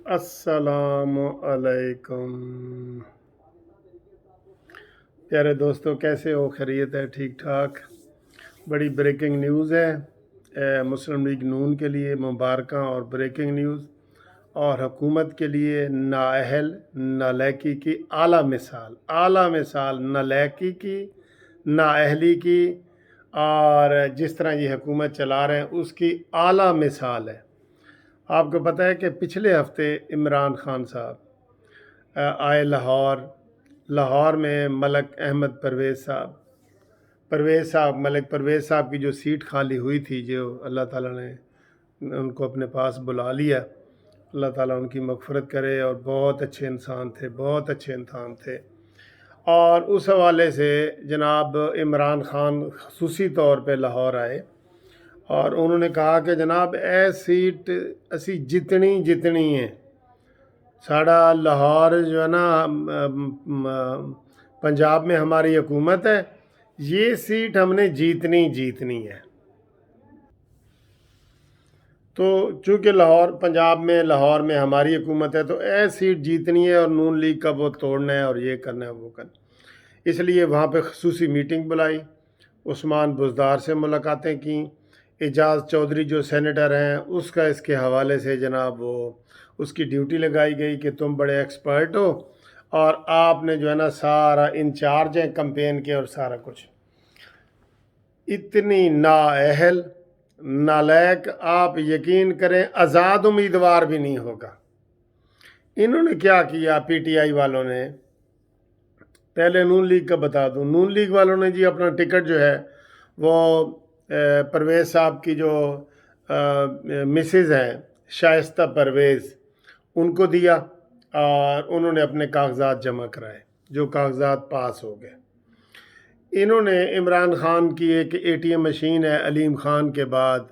अस्सलाम अलैकुम। प्यारे दोस्तों, कैसे हो? खैरियत है? ठीक ठाक। बड़ी ब्रेकिंग न्यूज़ है मुस्लिम लीग नून के लिए मुबारकां और ब्रेकिंग न्यूज़, और हुकूमत के लिए नाअहल नालायकी की आला मिसाल नालायकी की, नाअहली की, और जिस तरह ये हुकूमत चला रहे हैं उसकी आला मिसाल है। आपको पता है कि पिछले हफ्ते इमरान खान साहब आए लाहौर में मलिक अहमद मलिक परवेज़ साहब की जो सीट खाली हुई थी, जो अल्लाह ताला ने उनको अपने पास बुला लिया। अल्लाह ताला उनकी मग़फ़िरत करे, और बहुत अच्छे इंसान थे। और उस हवाले से जनाब इमरान खान ख़ुसूसी तौर पे लाहौर आए और उन्होंने कहा कि जनाब ए सीट असी जितनी है, साड़ा लाहौर जो है ना, पंजाब में हमारी हुकूमत है, ये सीट हमने जीतनी है। तो चूँकि लाहौर में हमारी हुकूमत है, तो ए सीट जीतनी है और नून लीग का वो तोड़ना है और ये करना है वो करना। इसलिए वहाँ पे ख़ुसूसी मीटिंग बुलाई, उस्मान बुज़दार से मुलाकातें की, एजाज़ चौधरी जो सेनेटर हैं उसका इसके हवाले से जनाब वो उसकी ड्यूटी लगाई गई कि तुम बड़े एक्सपर्ट हो और आपने जो है ना सारा इंचार्ज हैं कैंपेन के और सारा कुछ। इतनी नाअहल नालायक, आप यकीन करें आज़ाद उम्मीदवार भी नहीं होगा। इन्होंने क्या किया, पीटीआई वालों ने, पहले नून लीग का बता दूं, नून लीग वालों ने जी अपना टिकट जो है वो परवेज़ साहब की जो मिसेज़ हैं शाइस्ता परवेज़, उनको दिया और उन्होंने अपने कागजात जमा कराए, जो कागजात पास हो गए। इन्होंने इमरान खान की एक एटीएम मशीन है, अलीम खान के बाद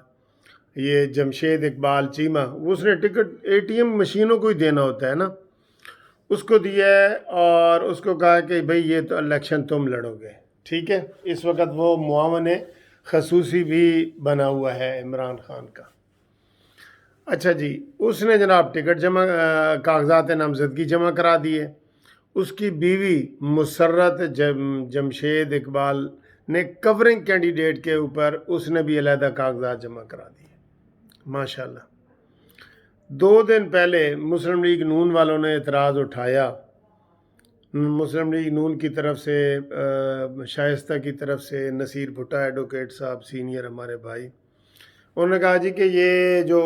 ये जमशेद इकबाल चीमा, उसने टिकट एटीएम मशीनों को ही देना होता है ना, उसको दिया है और उसको कहा कि भाई ये तो इलेक्शन तुम लड़ोगे, ठीक है। इस वक्त वो मुआवन खसूसी भी बना हुआ है इमरान खान का। अच्छा जी, उसने जनाब टिकट कागजात नामजदगी जमा करा दिए। उसकी बीवी मुसर्रत जमशेद इकबाल ने कवरिंग कैंडिडेट के ऊपर उसने भी अलहदा कागजात जमा करा दिए, माशाल्लाह। 2 दिन पहले मुस्लिम लीग नून वालों ने एतराज़ उठाया, मुस्लिम लीग नून की तरफ से शाइस्ता की तरफ से नसीर भुट्टा एडवोकेट साहब सीनियर हमारे भाई, उन्होंने कहा जी कि ये जो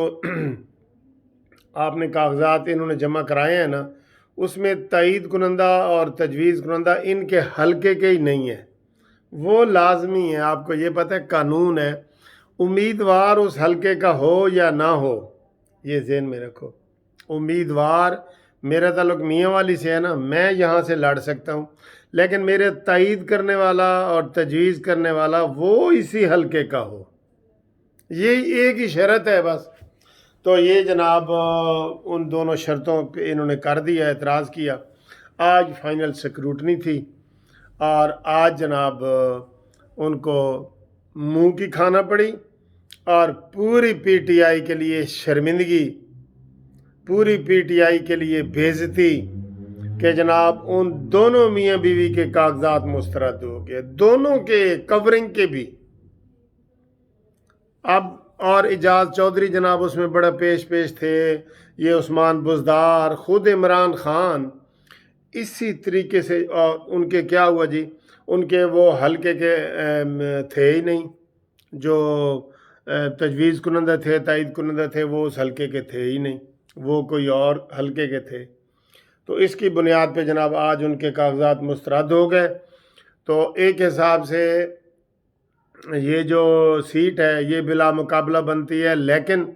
आपने कागजात इन्होंने जमा कराए हैं ना, उसमें तईद कुनंदा और तजवीज़ कुनंदा इनके हल्के के ही नहीं है, वो लाजमी है। आपको ये पता है, कानून है, उम्मीदवार उस हल्के का हो या ना हो, ये ज़हन में रखो। उम्मीदवार, मेरा ताल्लुक मियाँ वाली से है ना, मैं यहाँ से लड़ सकता हूँ, लेकिन मेरे तईद करने वाला और तजवीज़ करने वाला वो इसी हल्के का हो, ये एक ही शर्त है बस। तो ये जनाब उन दोनों शर्तों पे इन्होंने कर दिया, एतराज़ किया। आज फाइनल स्क्रूटनी थी और आज जनाब उनको मुंह की खाना पड़ी और पूरी पीटीआई के लिए शर्मिंदगी, पूरी पीटीआई के लिए बेइज्जती कि जनाब उन दोनों मियाँ बीवी के कागजात मुस्तरद हो गए, दोनों के, कवरिंग के भी। अब और एजाज चौधरी जनाब उसमें बड़ा पेश थे, ये उस्मान बुज़दार, ख़ुद इमरान खान इसी तरीके से। और उनके क्या हुआ जी, उनके वो हल्के के थे ही नहीं, जो तजवीज़ कुनंदा थे, तायद कुनंदा थे, वो उस हल्के के थे ही नहीं, वो कोई और हल्के के थे। तो इसकी बुनियाद पे जनाब आज उनके कागजात मुस्तरद हो गए। तो एक हिसाब से ये जो सीट है ये बिला मुकाबला बनती है, लेकिन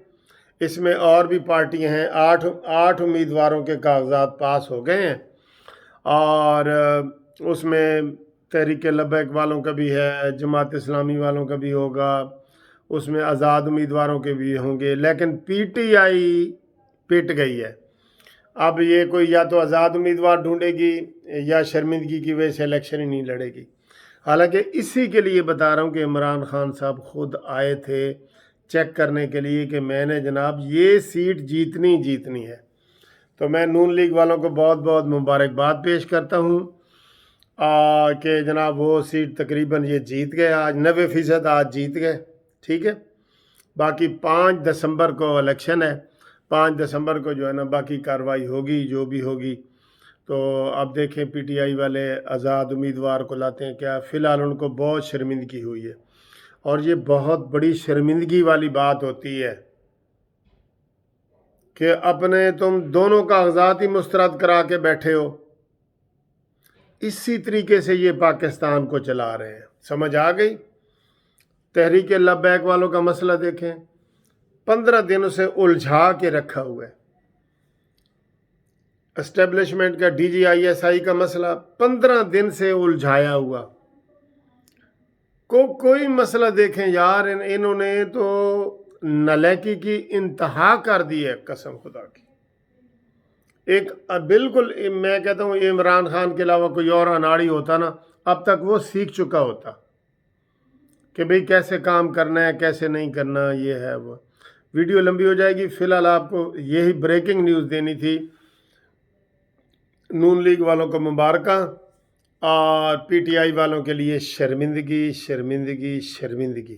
इसमें और भी पार्टियां हैं। आठ उम्मीदवारों के कागजात पास हो गए हैं और उसमें तहरीक लब्बैक वालों का भी है, जमात इस्लामी वालों का भी होगा, उसमें आज़ाद उम्मीदवारों के भी होंगे, लेकिन पीटीआई पिट गई है। अब ये कोई या तो आज़ाद उम्मीदवार ढूंढेगी या शर्मिंदगी की वजह से इलेक्शन ही नहीं लड़ेगी। हालांकि इसी के लिए बता रहा हूँ कि इमरान खान साहब खुद आए थे चेक करने के लिए कि मैंने जनाब ये सीट जीतनी है। تو میں نون لیگ والوں کو بہت بہت مبارکباد پیش کرتا ہوں کہ جناب وہ سیٹ تقریباً یہ جیت گئے، آج 90% آج جیت گئے، ٹھیک ہے۔ باقی 5 دسمبر کو الیکشن ہے، 5 دسمبر کو جو ہے نا باقی کارروائی ہوگی جو بھی ہوگی۔ تو اب دیکھیں پی ٹی آئی والے آزاد امیدوار کو لاتے ہیں کیا۔ فی الحال ان کو بہت شرمندگی ہوئی ہے، اور یہ بہت بڑی شرمندگی والی بات ہوتی ہے کہ اپنے تم دونوں کاغذات ہی مسترد کرا کے بیٹھے ہو۔ اسی طریقے سے یہ پاکستان کو چلا رہے ہیں، سمجھ آ گئی؟ تحریک لبیک والوں کا مسئلہ دیکھیں، 15 دنوں سے الجھا کے رکھا ہوا ہے۔ اسٹیبلشمنٹ کا D G I S I کا مسئلہ 15 دن سے الجھایا ہوا۔ کوئی مسئلہ دیکھیں یار، انہوں نے تو نالیکی کی انتہا کر دی ہے، قسم خدا کی۔ ایک بالکل میں کہتا ہوں عمران خان کے علاوہ کوئی اور اناڑی ہوتا نا، اب تک وہ سیکھ چکا ہوتا کہ بھئی کیسے کام کرنا ہے کیسے نہیں کرنا، یہ ہے وہ۔ ویڈیو لمبی ہو جائے گی، فی الحال آپ کو یہی بریکنگ نیوز دینی تھی۔ نون لیگ والوں کو مبارکہ، اور پی ٹی آئی والوں کے لیے شرمندگی شرمندگی شرمندگی۔